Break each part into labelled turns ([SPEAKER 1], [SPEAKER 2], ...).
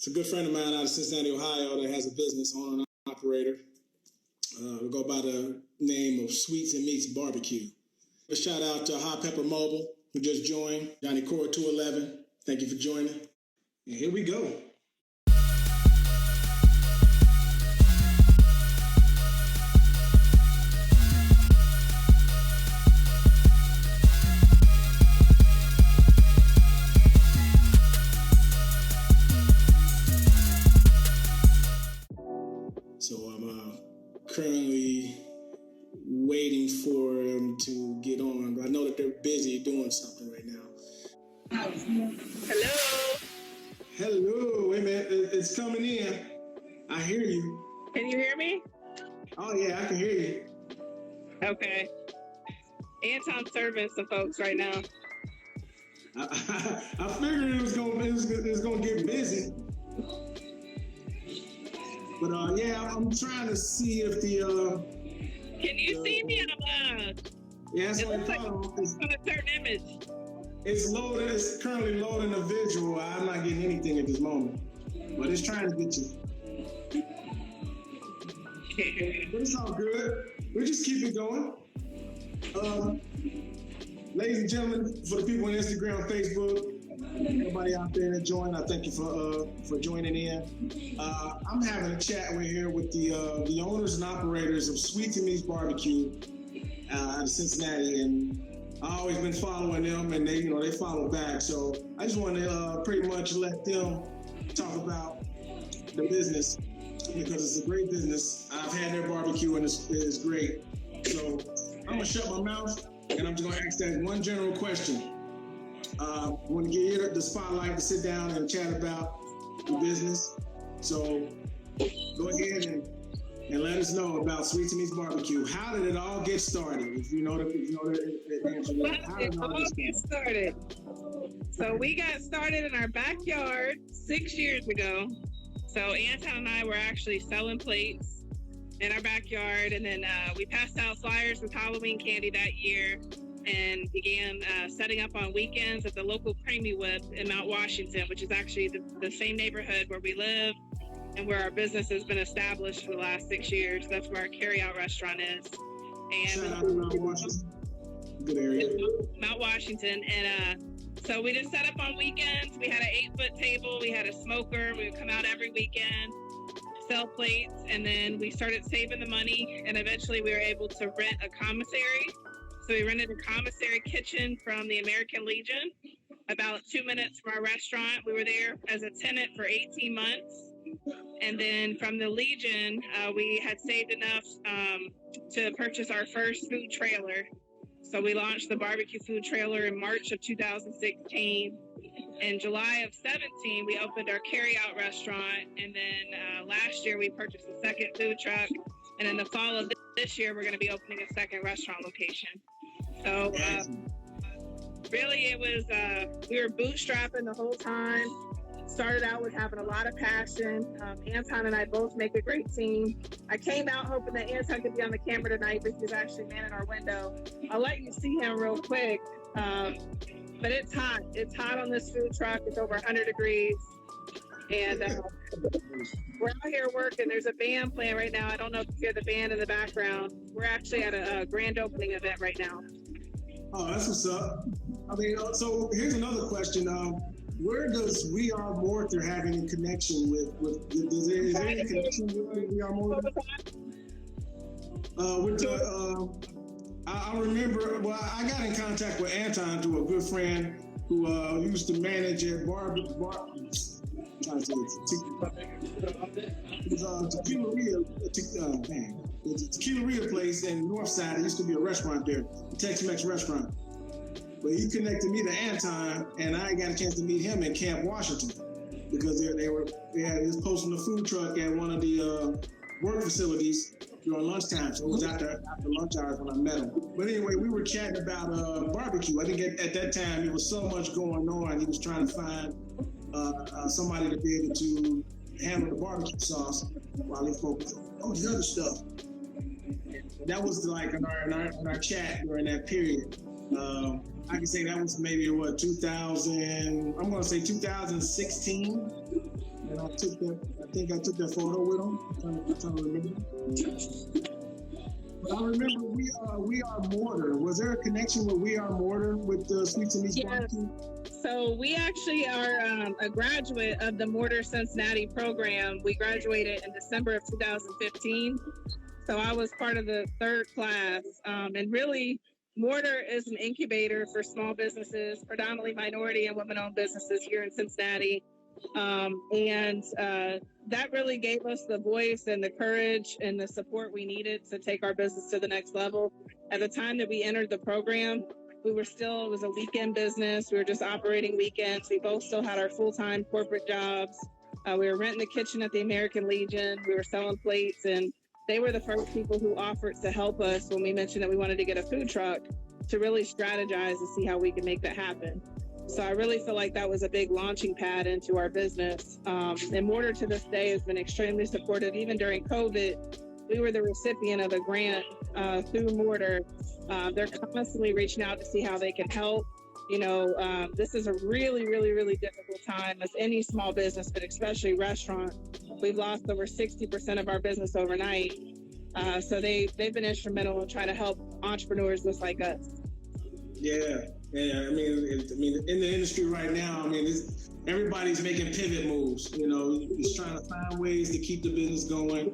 [SPEAKER 1] It's a good friend of mine out of Cincinnati, Ohio, that has a business, owner and operator. We go by the name of Sweets and Meats BBQ. A shout out to Hot Pepper Mobile, who just joined. Johnny Core 211, thank you for joining. And here we go. So I'm currently waiting for them to get on, but I know that they're busy doing something right now.
[SPEAKER 2] Hello.
[SPEAKER 1] Hello, wait a minute, it's coming in. I hear you.
[SPEAKER 2] Can you hear me?
[SPEAKER 1] Oh yeah, I can hear you.
[SPEAKER 2] Okay. Anton serving some folks right now.
[SPEAKER 1] I figured it was gonna get busy. But yeah, I'm trying to see if the
[SPEAKER 2] Can you see me?
[SPEAKER 1] yeah, that's
[SPEAKER 2] It
[SPEAKER 1] what
[SPEAKER 2] looks like it's on a certain image.
[SPEAKER 1] it's loaded. It's currently loading the visual. I'm not getting anything at this moment, but it's trying to get you. But it's all good. We just keep it going. Ladies and gentlemen, for the people on Instagram, Facebook, everybody out there that joined, I thank you for joining in. I'm having a chat here with the owners and operators of Sweets and Meats BBQ out of Cincinnati, and I've always been following them, and they follow back. So I just want to pretty much let them talk about the business, because it's a great business. I've had their barbecue and it's great. So I'm gonna shut my mouth and I'm just gonna ask that one general question. I want to give you the spotlight to sit down and chat about the business. So go ahead and let us know about Sweets and Meats BBQ. How did it all get started? If you know the answer. How did it all get started?
[SPEAKER 2] So we got started in our backyard 6 years ago. So Anton and I were actually selling plates in our backyard, and then we passed out flyers with Halloween candy that year, and began setting up on weekends at the local Creamy Whip in Mount Washington, which is actually the same neighborhood where we live and where our business has been established for the last 6 years. That's where our carryout restaurant is. And
[SPEAKER 1] shout out to Mount Washington. Good area.
[SPEAKER 2] Mount Washington. And so we just set up on weekends. We had an 8-foot table. We had a smoker. We would come out every weekend, sell plates, and then we started saving the money, and eventually we were able to rent a commissary. So we rented a commissary kitchen from the American Legion, about 2 minutes from our restaurant. We were there as a tenant for 18 months. And then from the Legion, we had saved enough to purchase our first food trailer. So we launched the barbecue food trailer in March of 2016. In July of 17, we opened our carryout restaurant. And then last year, we purchased a second food truck. And in the fall of this year, we're going to be opening a second restaurant location. So really, it was, we were bootstrapping the whole time. Started out with having a lot of passion. Anton and I both make a great team. I came out hoping that Anton could be on the camera tonight, but he's actually manning our window. I'll let you see him real quick. But it's hot. It's hot on this food truck. It's over 100 degrees. And we're out here working. There's a band playing right now. I don't know if you hear the band in the background. We're actually at a grand opening event right now.
[SPEAKER 1] Oh, that's what's up. I mean, so here's another question. Where does We Are Mortar have any connection with is there any connection with We Are Mortar? I remember, well, I got in contact with Anton through a good friend who used to manage at It's a tequila place in Northside. There used to be a restaurant there, a Tex-Mex restaurant. But he connected me to Anton, and I got a chance to meet him in Camp Washington because he was posting a food truck at one of the work facilities during lunchtime. So it was after lunch hours when I met him. But anyway, we were chatting about barbecue. I think at that time there was so much going on. He was trying to find somebody to be able to handle the barbecue sauce while he focused on all the other stuff. That was like in our chat during that period. I can say that was maybe 2000. I'm going to say 2016. And I think I took that photo with him. I'm trying to remember. But I remember We Are Mortar. Was there a connection with We Are Mortar with the Sweets and Meats Barbecue?
[SPEAKER 2] So we actually are a graduate of the Mortar Cincinnati program. We graduated in December of 2015. So I was part of the third class. And really, Mortar is an incubator for small businesses, predominantly minority and women-owned businesses here in Cincinnati. That really gave us the voice and the courage and the support we needed to take our business to the next level. At the time that we entered the program, it was a weekend business. We were just operating weekends. We both still had our full-time corporate jobs. We were renting the kitchen at the American Legion. We were selling plates, and they were the first people who offered to help us when we mentioned that we wanted to get a food truck, to really strategize and see how we could make that happen. So I really feel like that was a big launching pad into our business. And Mortar to this day has been extremely supportive. Even during COVID, we were the recipient of a grant through Mortar. They're constantly reaching out to see how they can help. This is a really, really, really difficult time as any small business, but especially restaurant. We've lost over 60% of our business overnight. So they've been instrumental in trying to help entrepreneurs just like us.
[SPEAKER 1] Yeah. I mean, in the industry right now, everybody's making pivot moves. Just trying to find ways to keep the business going.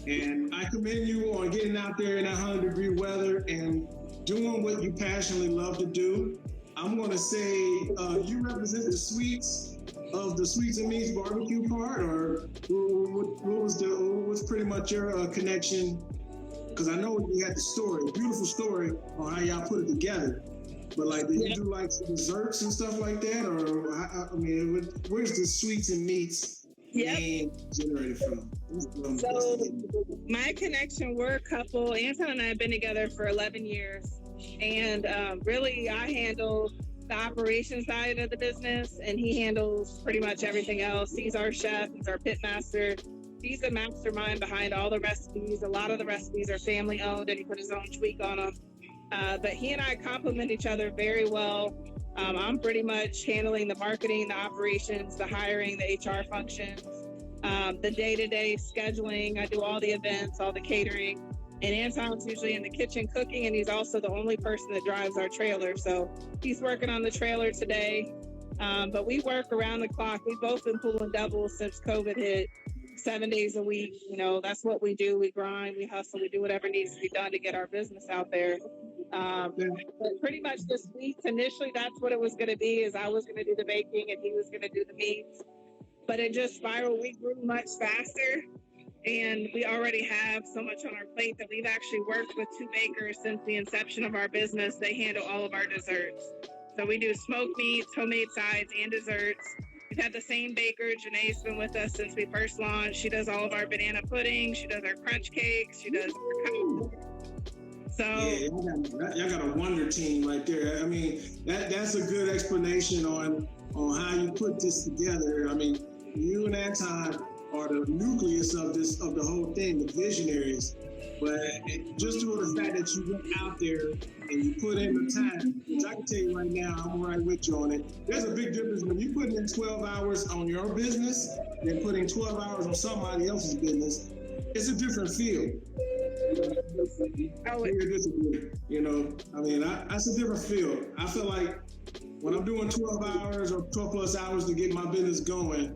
[SPEAKER 1] And I commend you on getting out there in that 100-degree weather and doing what you passionately love to do. I'm going to say you represent the sweets of the Sweets and Meats barbecue part, or what was pretty much your connection? Because I know you had the story, a beautiful story on how y'all put it together. But did you do some desserts and stuff like that? Or, where's the Sweets and Meats name generated from?
[SPEAKER 2] So my connection, we're a couple. Anton and I have been together for 11 years. And really, I handle the operations side of the business, and he handles pretty much everything else. He's our chef, he's our pit master. He's the mastermind behind all the recipes. A lot of the recipes are family owned, and he put his own tweak on them. But he and I complement each other very well. I'm pretty much handling the marketing, the operations, the hiring, the HR functions, the day-to-day scheduling. I do all the events, all the catering. And Anton's usually in the kitchen cooking, and he's also the only person that drives our trailer. So he's working on the trailer today. But we work around the clock. We've both been pulling doubles since COVID hit, 7 days a week. That's what we do. We grind, we hustle, we do whatever needs to be done to get our business out there. But pretty much this week, initially, that's what it was going to be, is I was going to do the baking and he was going to do the meats. But it just spiraled. We grew much faster, and we already have so much on our plate that we've actually worked with 2 bakers since the inception of our business. They handle all of our desserts. So we do smoked meats, homemade sides, and desserts. We've had the same baker. Janae's been with us since we first launched. She does all of our banana pudding. She does our crunch cakes. She does our cookies. So
[SPEAKER 1] y'all got a wonder team right there. That's a good explanation on how you put this together. You and Anton are the nucleus of the whole thing, the visionaries. But just due to the fact that you went out there and you put in the time, which I can tell you right now, I'm right with you on it. There's a big difference when you put in 12 hours on your business than putting 12 hours on somebody else's business. It's a different feel. That's a different feel. I feel like when I'm doing 12 hours or 12 plus hours to get my business going,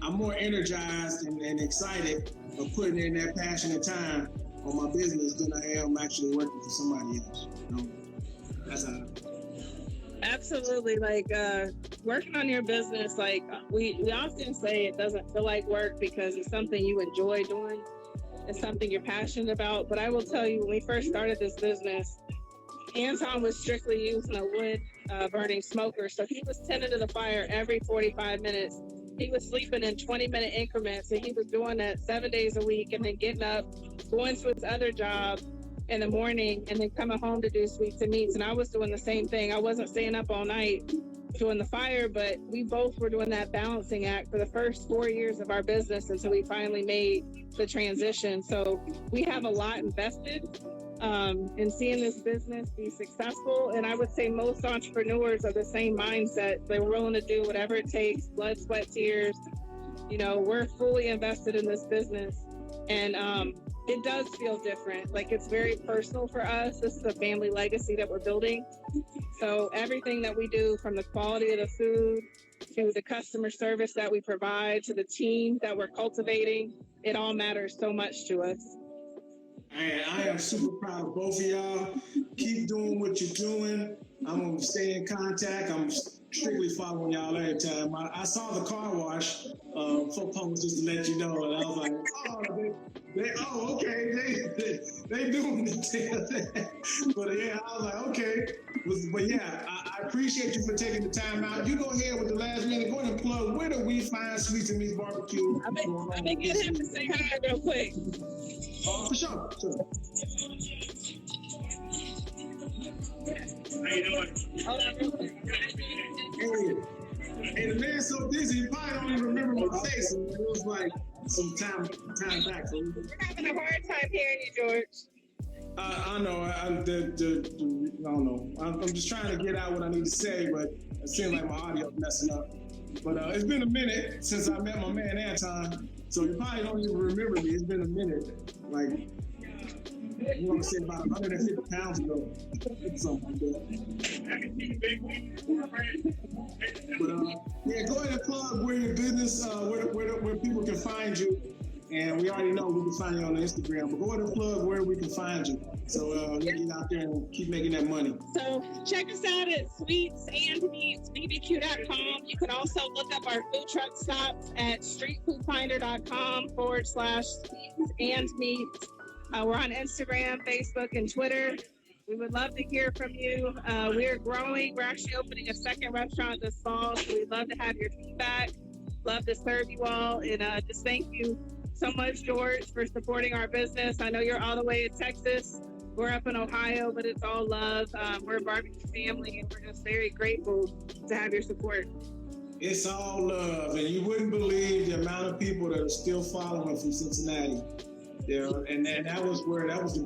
[SPEAKER 1] I'm more energized and excited of putting in that passion and time on my business than I am actually working for somebody else. That's how.
[SPEAKER 2] Absolutely. Working on your business, we often say it doesn't feel like work because it's something you enjoy doing. It's something you're passionate about. But I will tell you, when we first started this business, Anton was strictly using a wood burning smoker. So he was tending to the fire every 45 minutes. He was sleeping in 20-minute increments, and he was doing that 7 days a week, and then getting up, going to his other job in the morning, and then coming home to do Sweets and Meats. And I was doing the same thing. I wasn't staying up all night doing the fire, but we both were doing that balancing act for the first 4 years of our business until we finally made the transition. So we have a lot invested in seeing this business be successful. And I would say most entrepreneurs are the same mindset. They're willing to do whatever it takes, blood, sweat, tears, You know, we're fully invested in this business, and it does feel different. Like, it's very personal for us. This is a family legacy that we're building. So everything that we do, from the quality of the food to the customer service that we provide to the team that we're cultivating, it all matters so much to us.
[SPEAKER 1] I am super proud of both of y'all. Keep doing what you're doing. I'm going to stay in contact. I'm strictly following y'all every time. I saw the car wash for posts, just to let you know, and I was like, okay, they doing it. But yeah, I was like, okay. But yeah, I appreciate you for taking the time out. You go ahead with the last minute. Go ahead and plug, where do we find Sweets and Meats BBQ?
[SPEAKER 2] Let me get him to say hi real quick.
[SPEAKER 1] For sure.
[SPEAKER 3] How you doing?
[SPEAKER 1] Hey, the man's so busy, he probably don't even remember my face. It was like some time back. So
[SPEAKER 2] we're having a hard time hearing you, George.
[SPEAKER 1] I know. I don't know. I'm just trying to get out what I need to say, but it seems like my audio's messing up. But it's been a minute since I met my man Anton, so you probably don't even remember me. It's been a minute. Like, you want to say about 150 pounds ago. Something like that. But yeah, go ahead and plug where your business, where people can find you. And we already know we can find you on Instagram, but go ahead and plug where we can find you. So get out there and keep making that money.
[SPEAKER 2] So check us out at sweetsandmeatsbbq.com. You can also look up our food truck stops at streetfoodfinder.com/sweetsandmeats. We're on Instagram, Facebook, and Twitter. We would love to hear from you. We're growing. We're actually opening a second restaurant this fall, so we'd love to have your feedback. Love to serve you all. And just thank you so much, George, for supporting our business. I know you're all the way in Texas. We're up in Ohio, but it's all love. We're a barbecue family, and we're just very grateful to have your support.
[SPEAKER 1] It's all love, and you wouldn't believe the amount of people that are still following from Cincinnati. Yeah, and that was the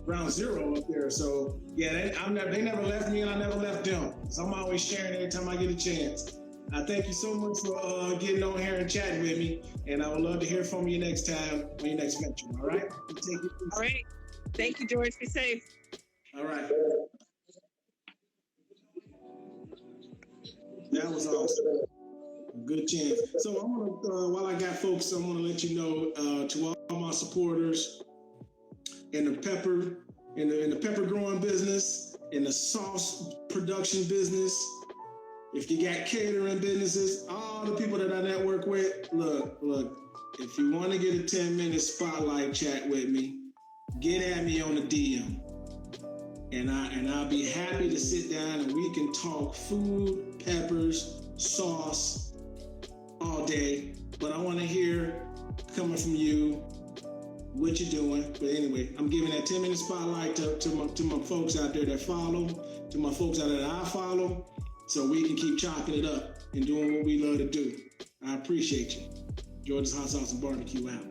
[SPEAKER 1] ground zero up there. So yeah, they never left me, and I never left them. So I'm always sharing every time I get a chance. I thank you so much for getting on here and chatting with me, and I would love to hear from you next time on your next venture. All right?
[SPEAKER 2] All right. Thank you, George. Be safe.
[SPEAKER 1] All right. That was awesome. Good chance. So I'm gonna, while I got folks, I'm gonna let you know to all my supporters in the pepper growing business, in the sauce production business. If you got catering businesses, all the people that I network with, look, if you want to get a 10-minute spotlight chat with me, get at me on the DM. And I'll be happy to sit down and we can talk food, peppers, sauce all day. But I want to hear coming from you what you're doing. But anyway, I'm giving that 10-minute spotlight to my folks out there that follow, to my folks out there that I follow, so we can keep chopping it up and doing what we love to do. I appreciate you. George's Hot Sauce and Barbecue out.